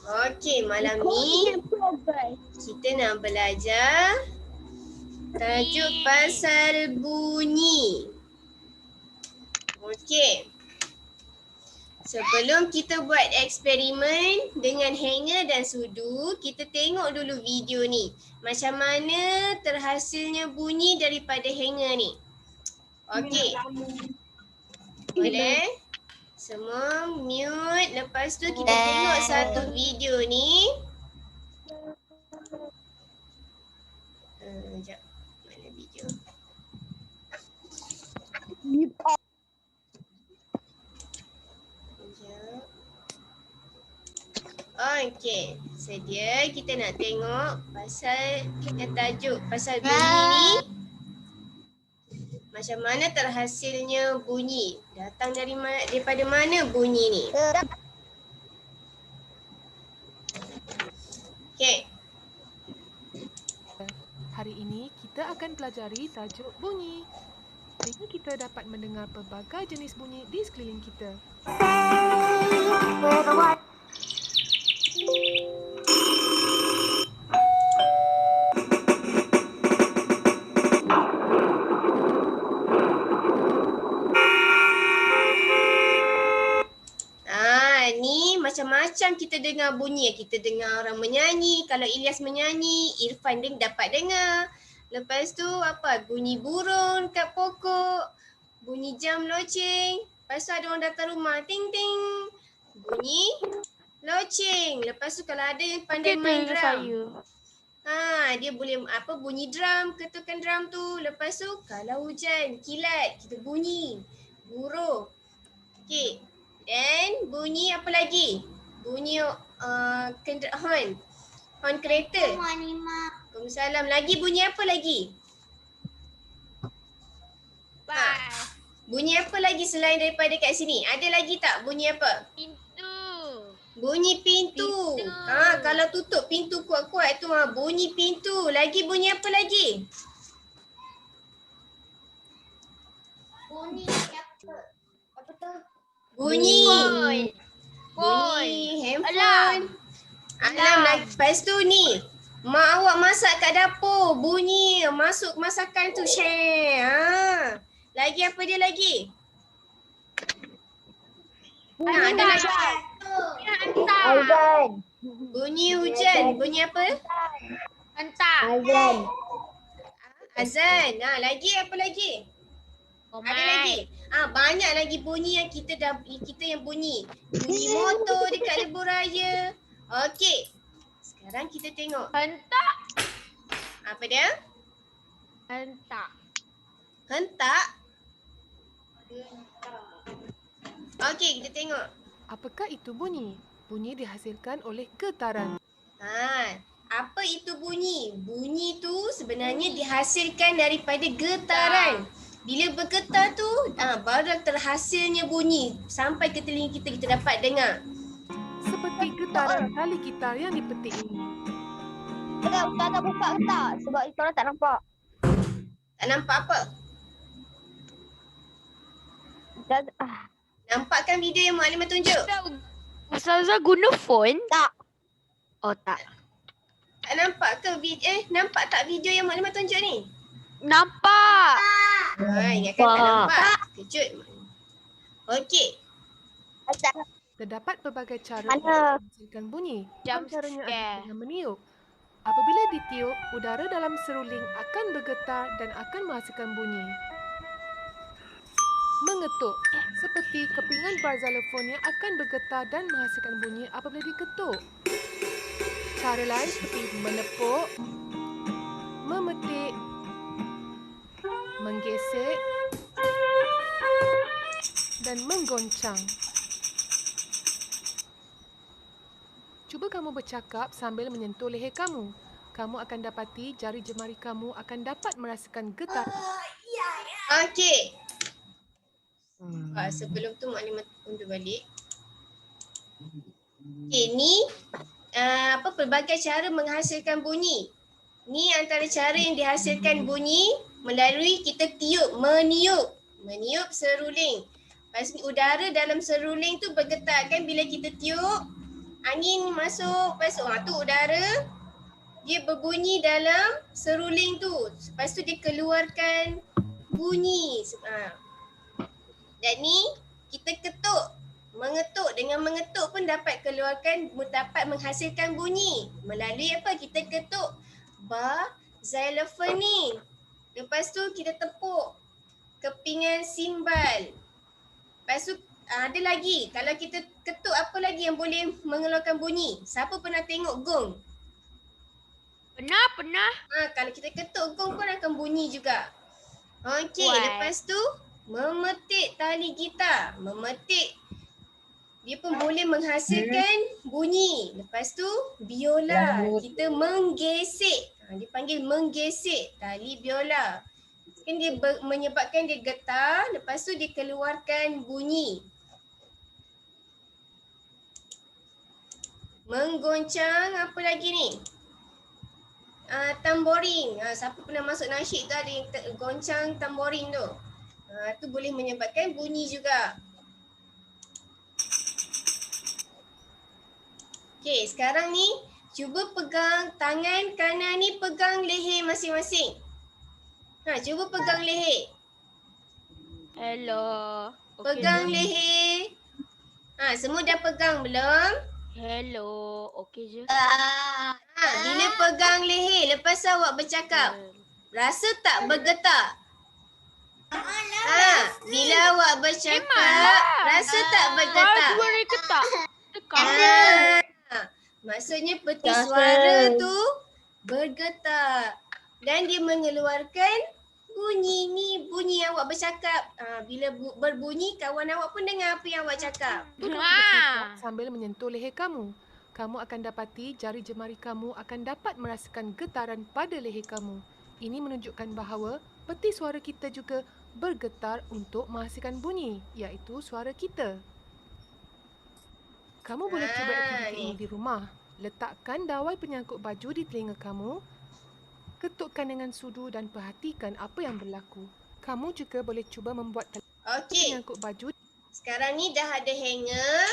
Okey, malam ni kita nak belajar tajuk pasal bunyi. Okey. Sebelum kita buat eksperimen dengan hanger dan sudu, kita tengok dulu video ni. Macam mana terhasilnya bunyi daripada hanger ni. Okey. Boleh? Semua mute. Lepas tu kita tengok satu video ni. Sekejap. Mana video? Sekejap. Okey. Sedia kita nak tengok pasal tajuk pasal bunyi ni. Macam mana terhasilnya bunyi? Datang daripada mana bunyi ni? Okey. Hari ini kita akan pelajari tajuk bunyi. Sehingga kita dapat mendengar pelbagai jenis bunyi di sekeliling kita. Ni macam-macam kita dengar bunyi. Kita dengar orang menyanyi. Kalau Ilyas menyanyi, Irfan dapat dengar. Lepas tu apa? Bunyi burung kat pokok. Bunyi jam loceng. Lepas tu ada orang datang rumah. Ting ting. Bunyi loceng. Lepas tu kalau ada yang pandai main drum. Dia boleh bunyi drum, ketukan drum tu. Lepas tu kalau hujan, kilat, kita bunyi. Buruh. Okey. Dan bunyi apa lagi? Bunyi horn. Horn kereta. Waalaikumsalam. Lagi bunyi apa lagi? Bunyi apa lagi selain daripada kat sini? Ada lagi tak bunyi apa? Pintu. Bunyi pintu. Kalau tutup pintu kuat-kuat tu bunyi pintu. Lagi bunyi apa lagi? Bunyi apa tu? Bunyi handphone. Alam lagi. Lepas tu ni, mak awak masak kat dapur. Bunyi masuk masakan tu. Share. Lagi apa dia lagi? Ada lagi. Azan. Bunyi hujan. Bunyi apa? Hantar. Azan. Azan. Lagi apa lagi? Ada lagi. Banyak lagi bunyi yang kita yang bunyi. Bunyi motor dekat lebuh raya. Okey. Sekarang kita tengok. Hentak. Apa dia? Hentak. Hentak. Okey, kita tengok. Apakah itu bunyi? Bunyi dihasilkan oleh getaran. Apa itu bunyi? Bunyi tu sebenarnya dihasilkan daripada getaran. Bila bergetar tu, baru terhasilnya bunyi. Sampai ke telinga kita, kita dapat dengar. Seperti getaran tali gitar yang dipetik ini. Ustaz nak buka ke tak? Sebab kita orang tak nampak. Tak nampak apa? Nampakkan video yang Maklimah tunjuk? Ustazah guna phone? Tak. Oh tak. Tak nampak ke nampak tak video yang Maklimah tunjuk ni? Nampak. Ingatkan tak nampak. Kejut. Okey. Terdapat pelbagai cara Mana? untuk menghasilkan bunyi. Jump Caranya scare. adalah dengan meniup. Apabila ditiup, udara dalam seruling akan bergetar dan akan menghasilkan bunyi. Mengetuk. Seperti kepingan bar xylophone yang akan bergetar dan menghasilkan bunyi apabila diketuk. Cara lain seperti menepuk, memetik, menggesek dan menggoncang. Cuba kamu bercakap sambil menyentuh leher kamu. Kamu akan dapati jari jemari kamu akan dapat merasakan getar. Okey. Sebelum tu Maklimah undur balik. Okey, ni pelbagai cara menghasilkan bunyi. Ni antara cara yang dihasilkan bunyi melalui kita meniup. Meniup seruling. Lepas ni udara dalam seruling tu bergetar kan bila kita tiup. angin masuk, lepas tu udara dia berbunyi dalam seruling tu. Lepas tu dia keluarkan bunyi. Dan ni kita ketuk, mengetuk. Dengan mengetuk pun dapat menghasilkan bunyi. Melalui apa? Kita ketuk xylophone ni. Lepas tu kita tepuk kepingan simbal. Lepas tu ada lagi. Kalau kita ketuk apa lagi yang boleh mengeluarkan bunyi? Siapa pernah tengok gong? Pernah. Kalau kita ketuk gong pun akan bunyi juga. Okey, Why? lepas tu memetik tali gitar. Memetik dia pun boleh menghasilkan bunyi. Lepas tu biola. Kita menggesek. Dia panggil menggesek tali biola. Kan dia menyebabkan dia getar, lepas tu dia keluarkan bunyi. Menggoncang apa lagi ni? Tamborin. Siapa pernah masuk nasyid tu ada yang goncang tamborin tu. Tu boleh menyebabkan bunyi juga. Okey, sekarang ni cuba pegang tangan kanan ni, pegang leher masing-masing. Cuba pegang leher. Hello. Pegang leher. Semua dah pegang belum? Hello. Okey je. Bila pegang leher, lepas awak bercakap, rasa tak bergetar? Bila awak bercakap, rasa tak bergetar? Suara ketak. Tekan. Maksudnya peti suara tu bergetar. Dan dia mengeluarkan bunyi ni, bunyi awak bercakap. Bila berbunyi, kawan awak pun dengar apa yang awak cakap. Kamu bergerak sambil menyentuh leher kamu. Kamu akan dapati jari jemari kamu akan dapat merasakan getaran pada leher kamu. Ini menunjukkan bahawa peti suara kita juga bergetar untuk menghasilkan bunyi, iaitu suara kita. Kamu boleh cuba aktiviti ini di rumah. Letakkan dawai penyangkut baju di telinga kamu. Ketukkan dengan sudu dan perhatikan apa yang berlaku. Kamu juga boleh cuba membuat Okey. penyangkut baju. Sekarang ni dah ada hanger,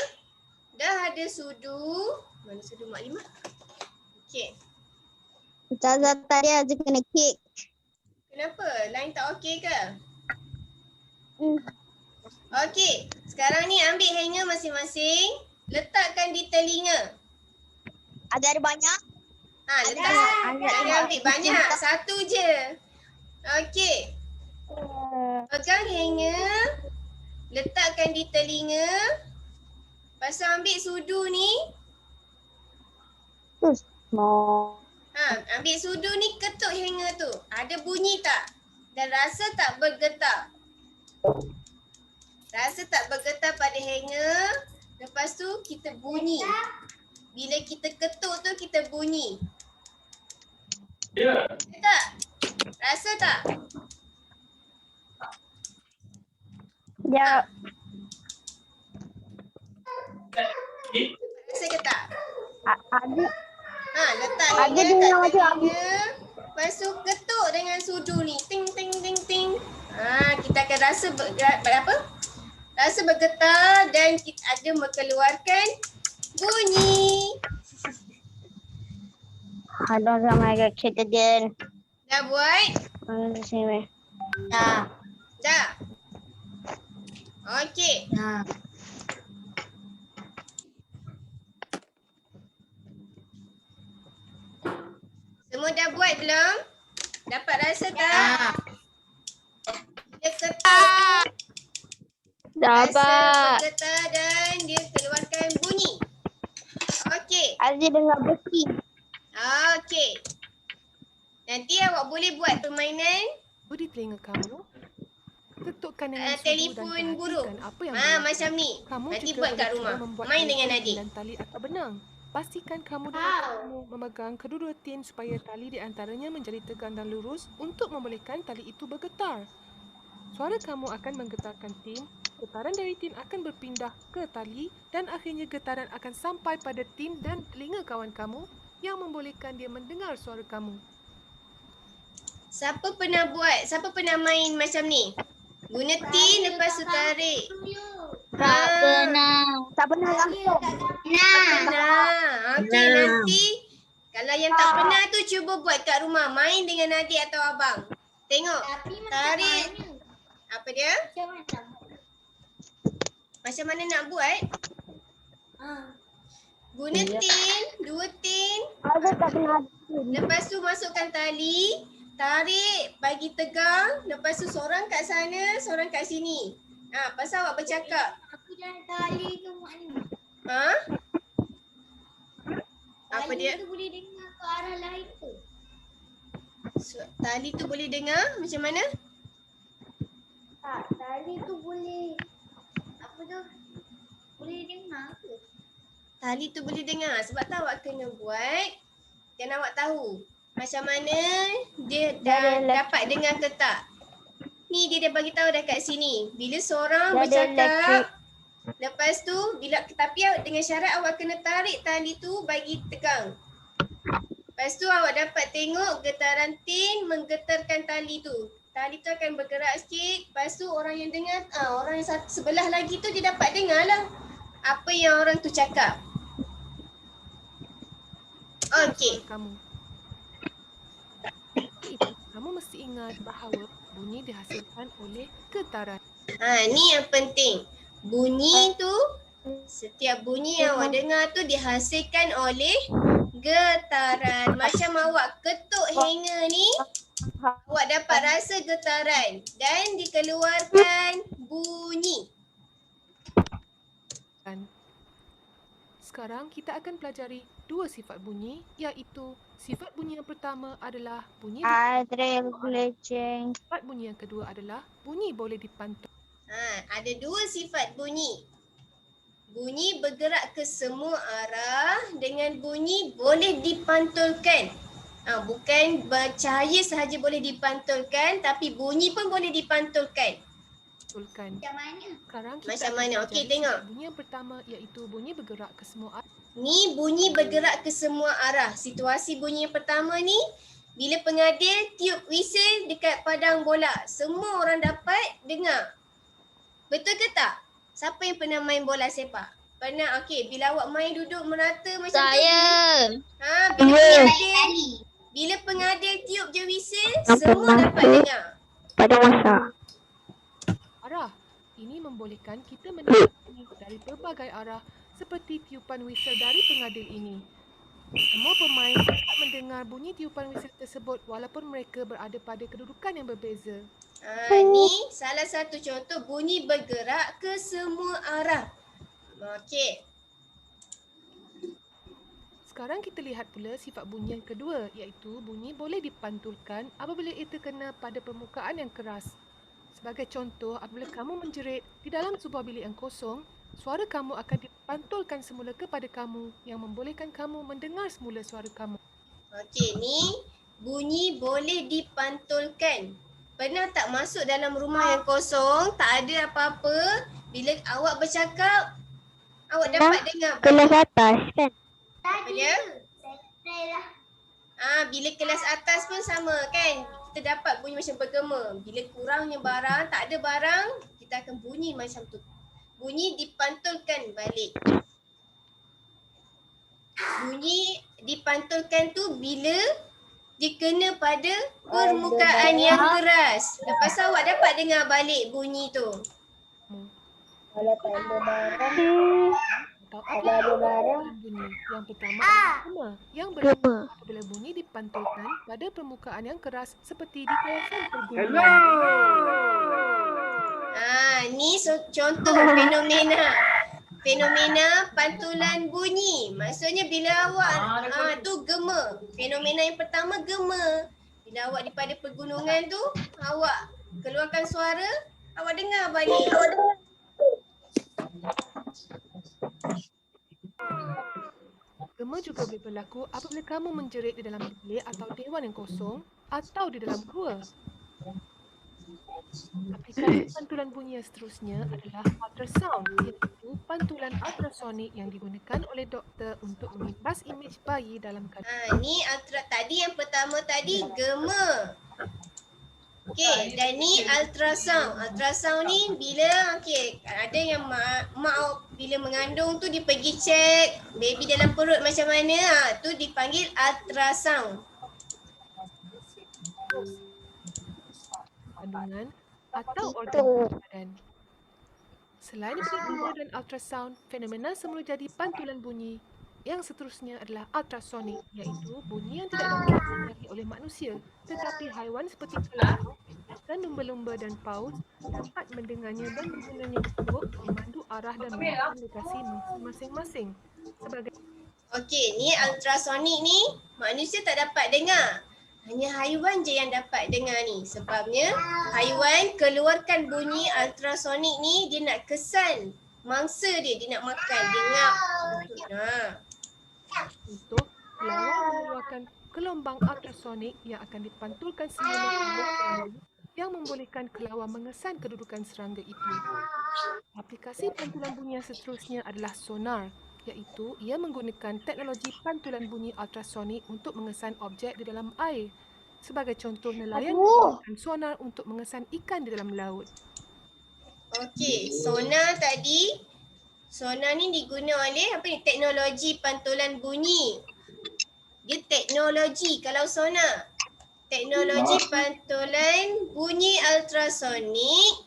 dah ada sudu. Mana sudu Mak Limah? Okey. Ustazah tadi Azri kena kek. Kenapa? Line tak okey ke? Okey. Sekarang ni ambil hanger masing-masing. Letakkan di telinga. Ada banyak? Letak. Jangan ambil banyak. Satu je. Okey. Pegang hanger. Letakkan di telinga. Lepas tu ambil sudu ni. Ambil sudu ni, ketuk hanger tu. Ada bunyi tak? Dan rasa tak bergetar? Rasa tak bergetar pada hanger. Lepas tu kita bunyi. Bila kita ketuk tu kita bunyi. Ya. Tak? Rasa tak? Ya. Rasa ke tak? Ada. Letak Ada hanger dengar kat macam telinga. Lepas tu ketuk dengan sudu ni. Ting ting ting ting. Kita akan rasa rasa bergetar dan kita ada mengeluarkan bunyi. I don't know my kid again. Dah buat? Sini. Dah. Dah? Okey. Dah. Semua dah buat belum? Dapat rasa tak? Dia ketuk. Rasa bergetar dan dia keluarkan bunyi. Okey. Azri dengar besi. Okey. Nanti awak boleh buat permainan Di telinga kamu. Ketukkan dengan sudu telefon dan burung. perhatikan apa yang berlaku. Macam ni. Kamu Nanti juga buat boleh kat cuba rumah. membuat Main dengan telefon adik. dan tali atau benang. Pastikan kamu dan kamu memegang kedua-dua tin supaya tali di antaranya menjadi tegang dan lurus untuk membolehkan tali itu bergetar. Suara kamu akan menggetarkan tin, getaran dari tin akan berpindah ke tali dan akhirnya getaran akan sampai pada tin dan telinga kawan kamu yang membolehkan dia mendengar suara kamu. Siapa pernah buat? Siapa pernah main macam ni? Guna tin lepas tu tarik. Tak pernah. Tak pernah langsung. Pernah. Okey, nanti kalau yang tak pernah tu cuba buat kat rumah. Main dengan adik atau abang. Tengok. Tarik. Apa dia? Macam mana nak buat? Guna tin, 2 tin. Ada tak kena Lepas tu masukkan tali. Tarik, bagi tegang. Lepas tu seorang kat sana, seorang kat sini. Pasal awak bercakap. Aku dah tali tu mak ni. Ha? Apa dia? Tu boleh dengar ke arah lain tu. Tali tu boleh dengar macam mana? Tak, tali tu boleh apa tu? Boleh dengar ke? Tali tu boleh dengar. Sebab tu awak kena buat. Dan awak tahu macam mana dia dah dapat dengar ke tak. Ni dia dah bagi tahu dah kat sini. Bila seorang bercakap, lepas tu tapi dengan syarat awak kena tarik tali tu bagi tegang. Lepas tu awak dapat tengok getaran tin menggetarkan tali tu. Tali tu akan bergerak sikit. Lepas tu orang yang dengar, orang yang sebelah lagi tu dia dapat dengar lah apa yang orang tu cakap. Okey. Kamu mesti ingat bahawa bunyi dihasilkan oleh getaran. Ni yang penting. Bunyi tu, setiap bunyi yang awak dengar tu dihasilkan oleh getaran. Macam awak ketuk hanger ni, awak dapat rasa getaran dan dikeluarkan bunyi. Sekarang kita akan pelajari 2 sifat bunyi, iaitu sifat bunyi yang pertama adalah bunyi sifat bunyi yang kedua adalah bunyi boleh dipantul. Ada 2 sifat bunyi. Bunyi bergerak ke semua arah dengan bunyi boleh dipantulkan. Bukan cahaya sahaja boleh dipantulkan, tapi bunyi pun boleh dipantulkan. Macam mana? Sekarang kita Macam mana? Okey, tengok. Bunyi yang pertama iaitu bunyi bergerak ke semua arah. Ni bunyi bergerak ke semua arah. Situasi bunyi yang pertama ni, bila pengadil tiup whistle dekat padang bola, semua orang dapat dengar. Betul ke tak? Siapa yang pernah main bola sepak? Pernah? Okey, bila awak main duduk merata macam tu. Bila pengadil tiup je whistle, semua dapat dengar. Pada masa. Arah. Ini membolehkan kita mendengar bunyi dari pelbagai arah seperti tiupan whistle dari pengadil ini. Semua pemain dapat mendengar bunyi tiupan whistle tersebut walaupun mereka berada pada kedudukan yang berbeza. Ni salah satu contoh bunyi bergerak ke semua arah. Okey. Sekarang kita lihat pula sifat bunyi yang kedua, iaitu bunyi boleh dipantulkan apabila ia terkena pada permukaan yang keras. Sebagai contoh, apabila kamu menjerit di dalam sebuah bilik yang kosong, suara kamu akan dipantulkan semula kepada kamu yang membolehkan kamu mendengar semula suara kamu. Okey, ni bunyi boleh dipantulkan. Pernah tak masuk dalam rumah yang kosong, tak ada apa-apa, bila awak bercakap, awak dapat dengar. Kelas atas kan? Apa dia? Bila kelas atas pun sama kan? Kita dapat bunyi macam bergema. Bila kurangnya barang, tak ada barang, kita akan bunyi macam tu. Bunyi dipantulkan balik. Bunyi dipantulkan tu bila dikena pada permukaan yang keras. Lepas tu awak dapat dengar balik bunyi tu. Kalau tak ada barang. Kalau ada barang. Bunyi yang pertama adalah gema. Yang bergema apabila bunyi dipantulkan pada permukaan yang keras seperti di kawasan pergunungan. Ni contoh fenomena. Fenomena pantulan bunyi. Maksudnya bila awak tu gema. Fenomena yang pertama gema. Bila awak di pada pegunungan tu, awak keluarkan suara, awak dengar balik. Gema juga boleh berlaku apabila kamu menjerit di dalam bilik atau dewan yang kosong atau di dalam gua. Aplikasi pantulan bunyi yang seterusnya adalah ultrasound, iaitu pantulan ultrasonik yang digunakan oleh doktor untuk mengimbas imej bayi dalam kandungan. Ni tadi yang pertama tadi gema. Okey, dan ni ultrasound. Ultrasound ni bila ada yang mak bila mengandung tu dia pergi check baby dalam perut macam mana, tu dipanggil ultrasound. Kandungan atau organ badan. Selain daripada dan ultrasound, fenomena semula jadi pantulan bunyi yang seterusnya adalah ultrasonik, iaitu bunyi yang tidak dapat didengari oleh manusia, tetapi haiwan seperti kelawar dan lumba-lumba dan paus dapat mendengarnya dan menggunanya untuk memandu arah dan menekan lokasi masing-masing. Sebagai Okey, ni ultrasonik ni manusia tak dapat dengar. Hanya haiwan je yang dapat dengar ni. Sebabnya haiwan keluarkan bunyi ultrasonik ni dia nak kesan mangsa dia nak makan, dia ngap. untuk kelawar mengeluarkan gelombang ultrasonik yang akan dipantulkan semula oleh feromon yang membolehkan kelawar mengesan kedudukan serangga itu. Aplikasi pantulan bunyi yang seterusnya adalah sonar, iaitu ia menggunakan teknologi pantulan bunyi ultrasonik untuk mengesan objek di dalam air. Sebagai contoh, nelayan menggunakan sonar untuk mengesan ikan di dalam laut. Okey, sonar ni diguna oleh teknologi pantulan bunyi. Dia teknologi kalau sonar. Teknologi pantulan bunyi ultrasonik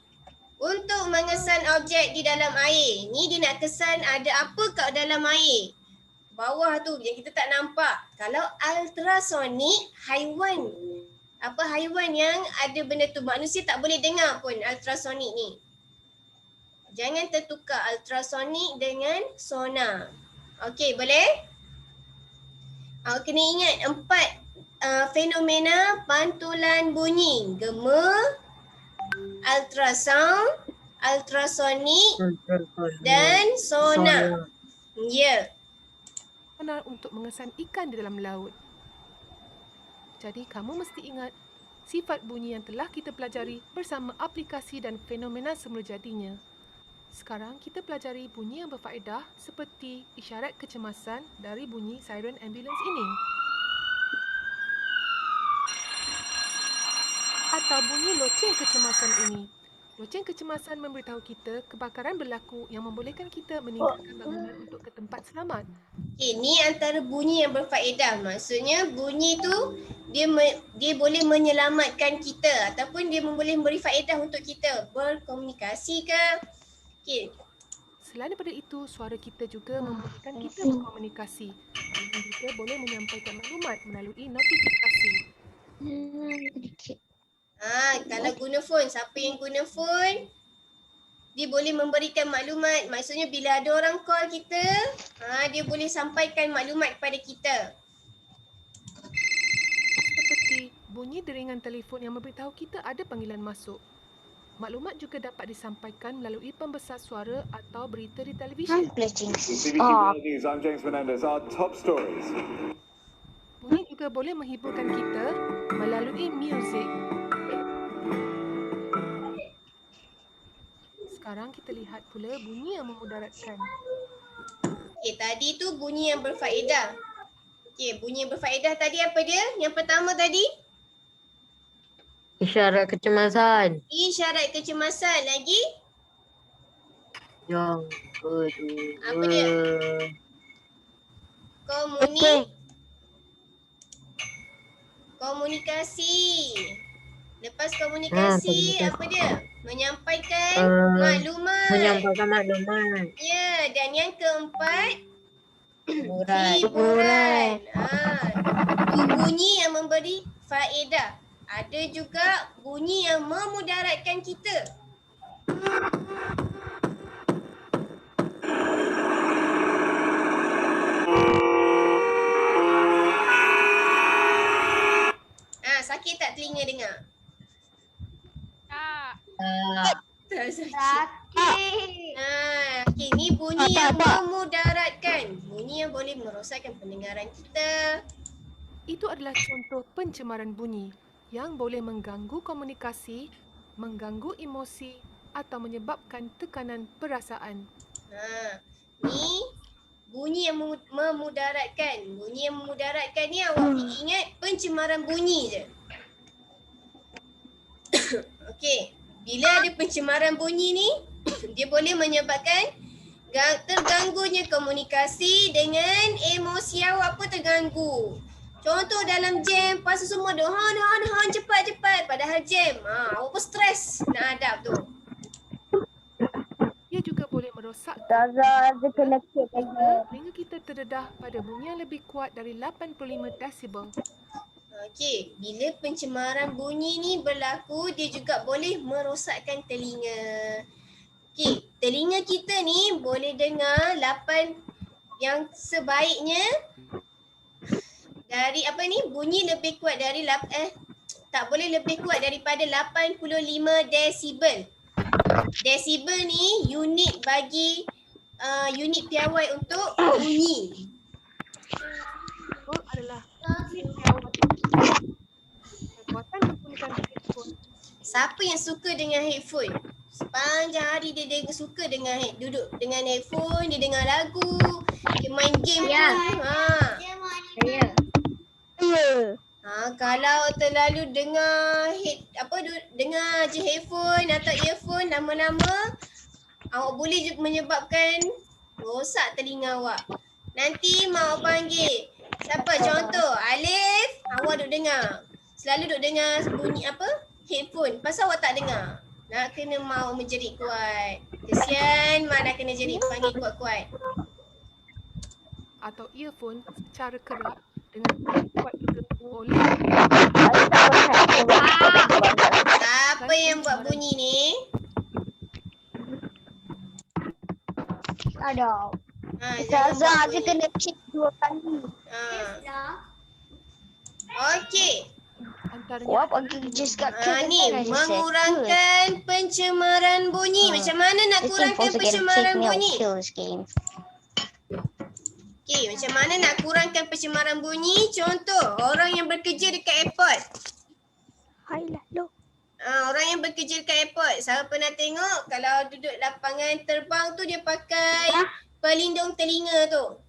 untuk mengesan objek di dalam air. Ni dia nak kesan ada apa kat dalam air. Bawah tu yang kita tak nampak. Kalau ultrasonik, haiwan yang ada benda tu. Manusia tak boleh dengar pun ultrasonik ni. Jangan tertukar ultrasonik dengan sonar. Okey, boleh? Kena ingat 4 fenomena pantulan bunyi. Gema, ultrasound, ultrasonik dan sonar. Ya. Sonar untuk mengesan ikan di dalam laut. Jadi kamu mesti ingat sifat bunyi yang telah kita pelajari bersama aplikasi dan fenomena semula jadinya. Sekarang kita pelajari bunyi yang berfaedah seperti isyarat kecemasan dari bunyi siren ambulans ini. Atau bunyi loceng kecemasan ini. Loceng kecemasan memberitahu kita kebakaran berlaku yang membolehkan kita meninggalkan bangunan untuk ke tempat selamat. Ini antara bunyi yang berfaedah. Maksudnya bunyi tu dia boleh menyelamatkan kita ataupun dia boleh memberi faedah untuk kita berkomunikasi ke. Okey. Selain daripada itu, suara kita juga membolehkan kita berkomunikasi dan juga boleh menyampaikan maklumat melalui notifikasi. Kalau guna phone, siapa yang guna phone, dia boleh memberikan maklumat. Maksudnya bila ada orang call kita, dia boleh sampaikan maklumat kepada kita. Seperti bunyi deringan telefon yang memberitahu kita ada panggilan masuk. Maklumat juga dapat disampaikan melalui pembesar suara atau berita di televisyen. News, I'm James Menendez. Our top stories. Bunyi juga boleh menghiburkan kita melalui muzik. Sekarang kita lihat pula bunyi yang memudaratkan. Okey, tadi tu bunyi yang berfaedah. Okey, bunyi yang berfaedah tadi apa dia? Yang pertama tadi? Isyarat kecemasan. Isyarat kecemasan. Lagi? Yang kedua. Apa dia? Komunikasi. Lepas komunikasi, apa dia? Menyampaikan maklumat. Menyampaikan maklumat. Ya, dan yang keempat, Hiburan. Itu bunyi yang memberi faedah. Ada juga bunyi yang memudaratkan kita. Sakit tak telinga dengar? Tak sakit. Okey, ni bunyi yang memudaratkan. Bunyi yang boleh merosakkan pendengaran kita. Itu adalah contoh pencemaran bunyi yang boleh mengganggu komunikasi, mengganggu emosi atau menyebabkan tekanan perasaan. Ni bunyi yang memudaratkan. Bunyi yang memudaratkan ni awak ingat pencemaran bunyi je. Okey, bila ada pencemaran bunyi ni, dia boleh menyebabkan Terganggunya komunikasi dengan emosi awak pun terganggu. Contoh dalam jam, pasal semua dia hon cepat. Padahal jam, awak pun stres nak hadap tu. Ia juga boleh merosakkan Ada kena cek lagi. telinga kita terdedah pada bunyi yang lebih kuat dari 85 desibel. Okey, bila pencemaran bunyi ni berlaku, dia juga boleh merosakkan telinga. Okey, telinga kita ni boleh dengar 8 yang sebaiknya dari bunyi lebih kuat dari tak boleh lebih kuat daripada 85 desibel. Desibel ni unit bagi unit piawai untuk bunyi. Betul adalah kekuatan menggunakan headphone. Siapa yang suka dengan headphone? Sepanjang hari dia suka dengan duduk dengan headphone, dia dengar lagu, dia main game pun. Kalau terlalu dengar dengar je headphone atau earphone lama-lama, awak boleh menyebabkan rosak telinga awak. Nanti mak awak panggil. Siapa? Contoh, Alif, awak duk dengar. Selalu duk dengar bunyi headphone. Pasal awak tak dengar. Nak kena mak awak menjerit kuat. Kesian mak nak kena jerit panggil kuat-kuat. Atau earphone secara kerap dengan kuat ditentu oleh Siapa yang buat bunyi ni? Ada. Jangan buat Ada bunyi. kena cek 2 kali. Okey. antaranya Wah, pergi kerja sekat Ni mengurangkan pencemaran bunyi. Macam mana nak kurangkan pencemaran bunyi? Okey, macam mana nak kurangkan pencemaran bunyi? Contoh, orang yang bekerja dekat airport. Orang yang bekerja dekat airport. Saya pernah tengok kalau duduk lapangan terbang tu dia pakai pelindung telinga tu.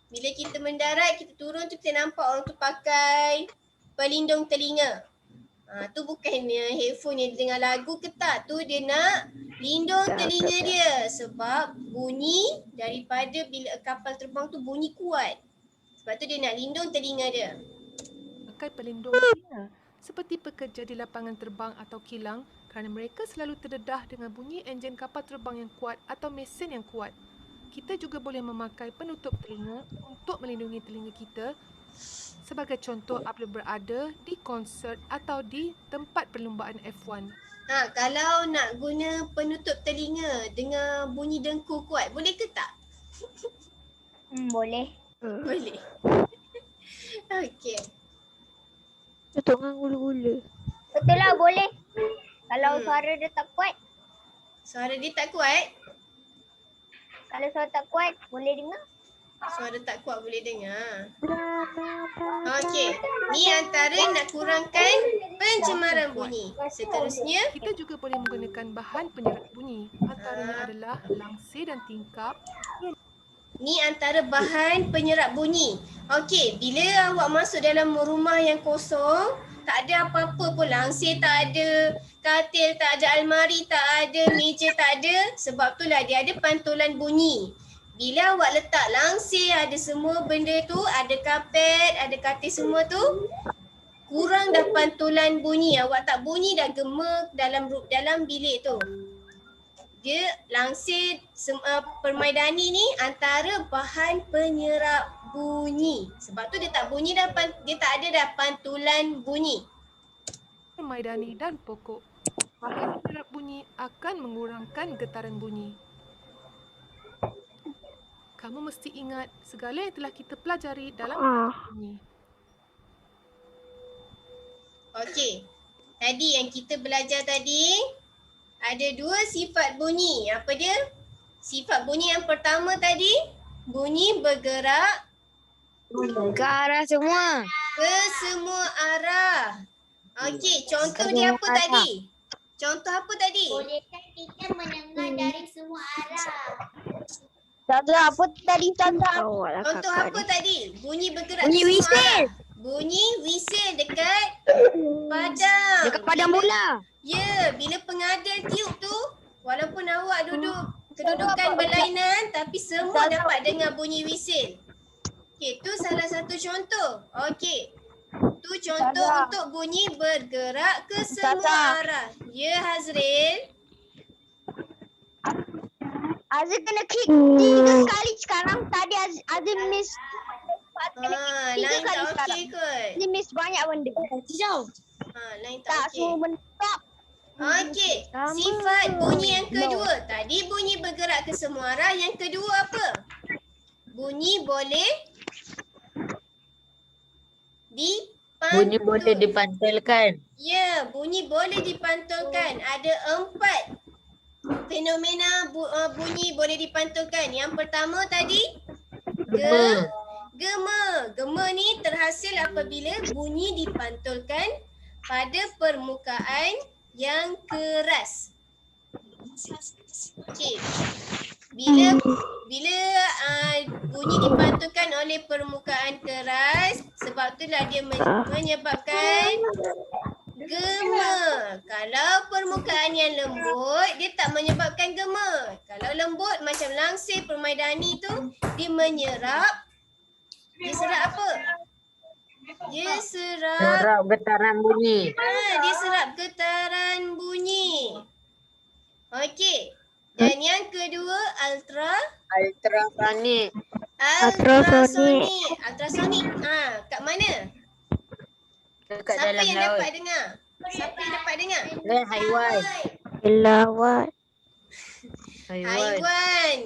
Bila kita mendarat, kita turun tu kita nampak orang tu pakai pelindung telinga. Tu bukan headphone yang dia dengar lagu ke tak. Tu dia nak lindung telinga dia. Sebab bunyi daripada bila kapal terbang tu bunyi kuat. Sebab tu dia nak lindung telinga dia. pakai pelindung telinga seperti pekerja di lapangan terbang atau kilang kerana mereka selalu terdedah dengan bunyi enjin kapal terbang yang kuat atau mesin yang kuat. Kita juga boleh memakai penutup telinga untuk melindungi telinga kita. Sebagai contoh apabila berada di konsert atau di tempat perlumbaan F1. Kalau nak guna penutup telinga dengan bunyi dengkur kuat, boleh ke tak? Boleh. Boleh. Okey. Tutup dengan gula-gula. Betul lah, boleh. Kalau suara dia tak kuat, Suara dia tak kuat? kalau suara tak kuat, boleh dengar. Suara tak kuat boleh dengar. Okey. Ni antara nak kurangkan pencemaran bunyi. Seterusnya, Kita juga boleh menggunakan bahan penyerat bunyi. Antaranya adalah langsir dan tingkap. ni antara bahan penyerap bunyi. Okey, bila awak masuk dalam rumah yang kosong, tak ada apa-apa pun, langsir tak ada, katil tak ada, almari tak ada, meja tak ada. Sebab itulah dia ada pantulan bunyi. Bila awak letak langsir, ada semua benda tu, ada kapet, ada katil semua tu, kurang dah pantulan bunyi. Awak tak bunyi dah gemek dalam bilik tu. Dia langsir permaidani ni antara bahan penyerap bunyi. Sebab tu dia tak bunyi dah, dia tak ada dah pantulan bunyi. Permaidani dan pokok. Bahan penyerap bunyi akan mengurangkan getaran bunyi. Kamu mesti ingat segala yang telah kita pelajari dalam bunyi. Okey. Tadi yang kita belajar tadi, ada 2 sifat bunyi. Apa dia? Sifat bunyi yang pertama tadi, bunyi bergerak Ke arah semua. ke semua arah. Okey, contoh dia apa tadi? Contoh apa tadi? Bolehkah kita mendengar dari semua arah? Tanda apa tadi tanda? Contoh apa tadi? Bunyi bergerak Bunyi ke semua whistle. arah. Bunyi whistle dekat padang. Dekat padang bola. Ya, bila pengadil tiup tu, walaupun awak duduk kedudukan berlainan tapi semua dapat dengar bunyi wisil. Okey, tu salah satu contoh. Okey. Tu contoh untuk bunyi bergerak ke semua arah. Ya, Hazril. Azil kena kick 3 kali sekarang. Tadi Azil miss. Lain tak okey kot. Azil miss banyak benda. Lain Tak tak okey. semua benda. Stop. Okey, sifat bunyi yang kedua. Tadi bunyi bergerak ke semua arah. Yang kedua apa? Bunyi boleh Bunyi boleh dipantulkan. Ya, bunyi boleh dipantulkan. Ada 4 fenomena bunyi boleh dipantulkan. Yang pertama tadi gema. Gema ni terhasil apabila bunyi dipantulkan pada permukaan yang keras. Okey. Bila bunyi dipantulkan oleh permukaan keras, sebab itulah dia menyebabkan gema. Kalau permukaan yang lembut, dia tak menyebabkan gema. Kalau lembut macam langsir permaidani tu, dia menyerap. Dia serap apa? Dia serap getaran bunyi. dia serap getaran bunyi. Okey. Dan yang kedua Ultrasonik. Ultrasonik. Kat mana? Dekat Siapa dalam yang laut. dapat dengar? Siapa yang dapat dengar? Haiwan. Lawat. Haiwan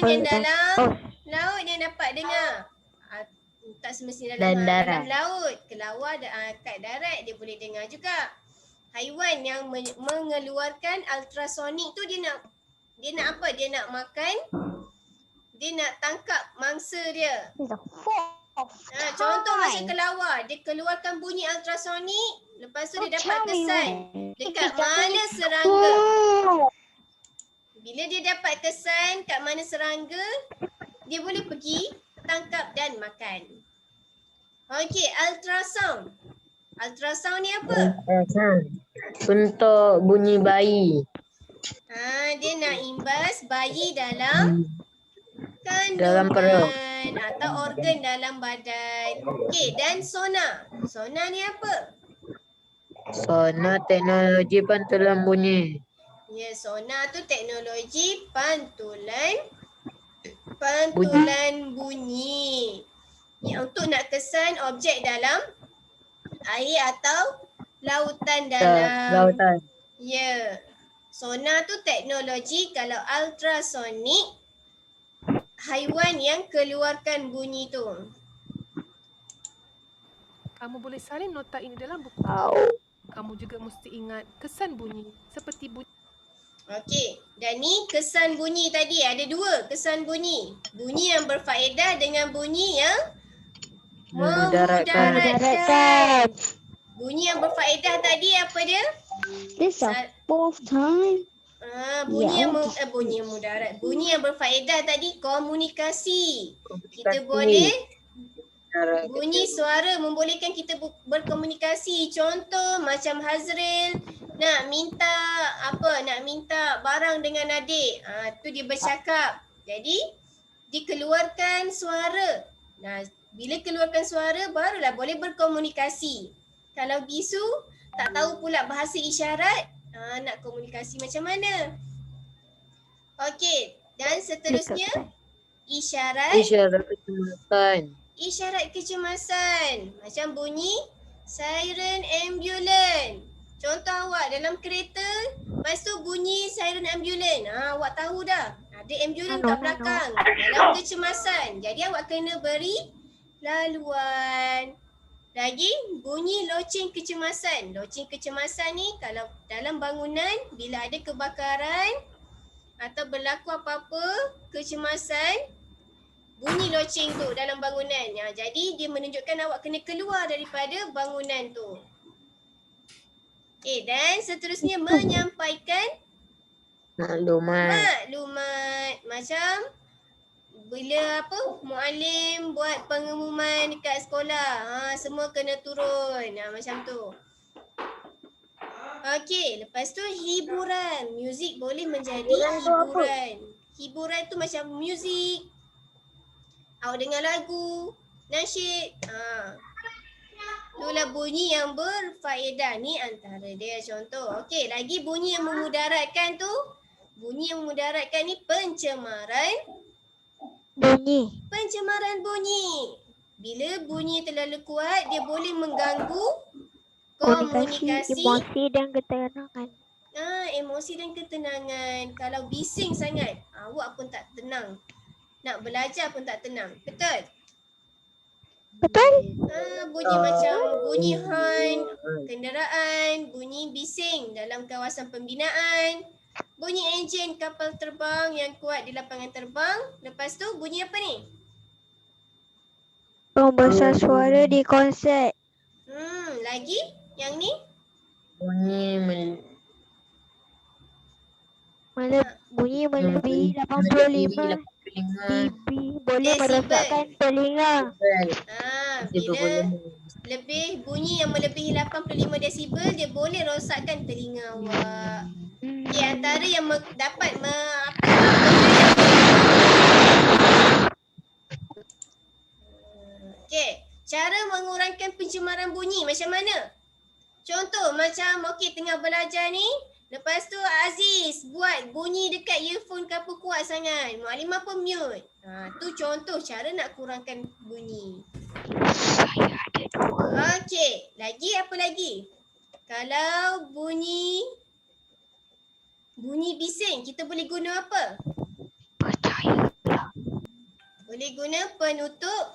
yang dalam laut yang dapat dengar. Tak semestinya dalam laut. Kelawar kat darat dia boleh dengar juga. Haiwan yang mengeluarkan ultrasonik tu dia nak apa? Dia nak makan. Dia nak tangkap mangsa dia. Contoh macam kelawar, dia keluarkan bunyi ultrasonik, lepas tu dia dapat kesan dekat mana serangga. Bila dia dapat kesan kat mana serangga, dia boleh pergi tangkap dan makan. Okey, ultrasound. Ultrasound ni apa? Untuk bunyi bayi. Dia nak imbas bayi dalam Dalam perut. kandungan atau organ dalam badan. Okey, dan sonar. Sonar ni apa? Sonar teknologi pantulan bunyi. Ya, sonar tu teknologi pantulan bunyi. Ya, untuk nak kesan objek dalam air atau lautan dalam. Lautan. Ya. Sonar tu teknologi. Kalau ultrasonik, haiwan yang keluarkan bunyi tu. Kamu boleh salin nota ini dalam buku. Kamu juga mesti ingat kesan bunyi seperti bunyi. Okey, dan ni kesan bunyi tadi. Ada 2 kesan bunyi. Bunyi yang berfaedah dengan bunyi yang memudaratkan. Bunyi yang berfaedah tadi apa dia? This is both time. Bunyi yang mudarat. Bunyi yang berfaedah tadi komunikasi. Kita boleh bunyi suara membolehkan kita berkomunikasi. Contoh macam Hazril nak minta barang dengan adik. Tu dia bercakap. Jadi dikeluarkan suara. Nah, bila keluarkan suara barulah boleh berkomunikasi. Kalau bisu tak tahu pula bahasa isyarat, nak komunikasi macam mana? Okey, dan seterusnya isyarat kecemasan. Isyarat kecemasan. Macam bunyi siren ambulan. Contoh awak dalam kereta, lepas tu bunyi siren ambulan. Awak tahu dah. Ada ambulan kat belakang. Dalam kecemasan. Jadi awak kena beri laluan. Lagi bunyi loceng kecemasan. Loceng kecemasan ni kalau dalam bangunan bila ada kebakaran atau berlaku apa-apa kecemasan, bunyi loceng tu dalam bangunan. Jadi dia menunjukkan awak kena keluar daripada bangunan tu. Dan seterusnya menyampaikan maklumat. Macam bila muallim buat pengumuman dekat sekolah, semua kena turun. Macam tu. Okey, lepas tu hiburan. Muzik boleh menjadi hiburan. Hiburan tu macam muzik. Awak dengar lagu, nasyid. Itulah bunyi yang berfaedah. Ni antara dia contoh. Okey, lagi bunyi yang memudaratkan tu. Bunyi yang memudaratkan ni pencemaran. Bunyi. Pencemaran bunyi. Bila bunyi terlalu kuat, dia boleh mengganggu komunikasi. Emosi dan ketenangan. Emosi dan ketenangan. Kalau bising sangat, awak pun tak tenang. Nak belajar pun tak tenang. Betul? Betul? Bunyi macam bunyi horn kenderaan, bunyi bising dalam kawasan pembinaan, bunyi enjin kapal terbang yang kuat di lapangan terbang. Lepas tu bunyi apa ni? Pembesar suara di konsert. Lagi? Yang ni? Bunyi melebihi 85 dB boleh merosakkan telinga. Bila bunyi yang melebihi 85 desibel, dia boleh rosakkan telinga awak. Okey, antara yang dapat Okey, cara mengurangkan pencemaran bunyi macam mana? Contoh macam tengah belajar ni, lepas tu Aziz buat bunyi dekat earphone ke apa kuat sangat. Mukadimah pun mute. Tu contoh cara nak kurangkan bunyi. Okey, lagi apa lagi? Kalau bunyi bising, kita boleh guna apa? Boleh guna penutup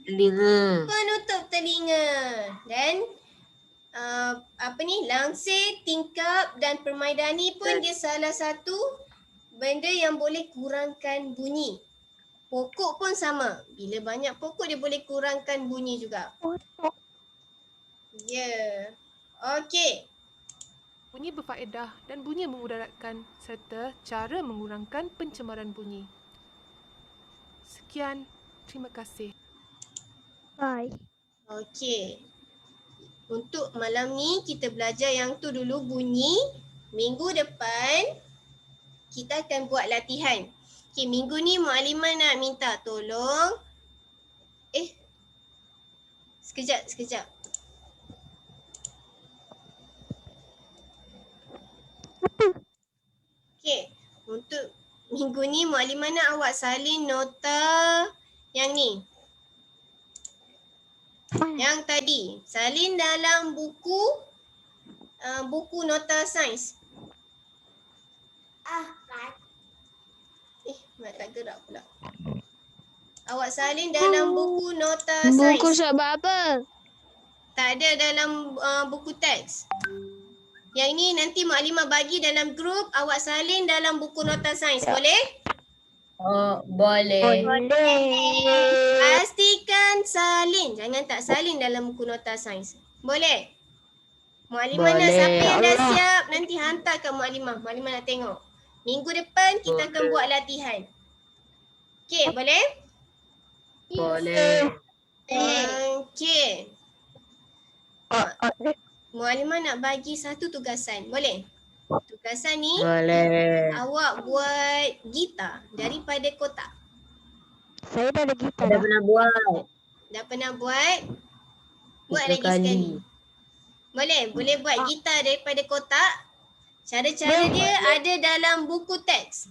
telinga. Dan langsir, tingkap dan permaidani pun dia salah satu benda yang boleh kurangkan bunyi. Pokok pun sama. Bila banyak pokok dia boleh kurangkan bunyi juga. Ya. Okey. Bunyi berfaedah dan bunyi memudaratkan serta cara mengurangkan pencemaran bunyi. Sekian, terima kasih. Bye. Okey. Untuk malam ni kita belajar yang tu dulu bunyi. Minggu depan kita akan buat latihan. Okey, minggu ni Mukadimah nak minta tolong. Sekejap. Okey, untuk minggu ni Mukadimah nak awak salin nota yang ni. Yang tadi, salin dalam buku nota sains. Mak tak gerak pula. Awak salin dalam buku nota sains. Buku sebab apa? Tak ada dalam buku teks. Yang ni nanti Mukadimah bagi dalam grup, awak salin dalam buku nota sains. Boleh? Boleh. Pastikan salin. Jangan tak salin dalam buku nota sains. Boleh? Mukadimah nak siapa yang dah siap, nanti hantar ke Mukadimah. Mukadimah nak tengok. Minggu depan kita akan buat latihan. Okey, boleh? Boleh. Okey. Mukadimah nak bagi satu tugasan. Boleh? Tugasan ni Boleh. awak buat gitar daripada kotak. Saya dah ada gitar. Dah pernah buat. Dah pernah buat? Buat 3 lagi kali. sekali. Boleh buat gitar daripada kotak. Cara-cara dia ada dalam buku teks.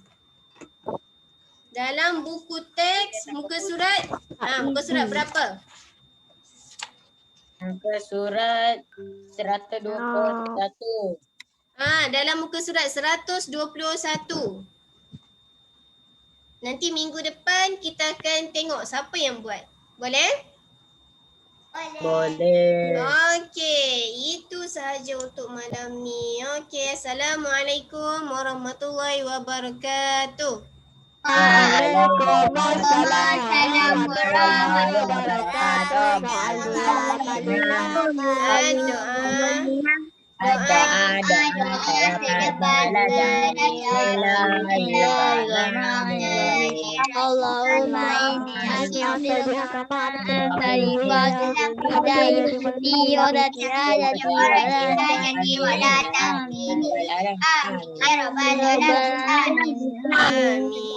Dalam buku teks, muka surat berapa? Muka surat 121. Dalam muka surat 121. Nanti minggu depan kita akan tengok siapa yang buat. Boleh? Boleh. Okey, itu sahaja untuk malam ni. Okey, Assalamualaikum warahmatullahi wabarakatuh. Waalaikumsalam warahmatullahi wabarakatuh. Doa. Allahumma inni as'aluka Amin.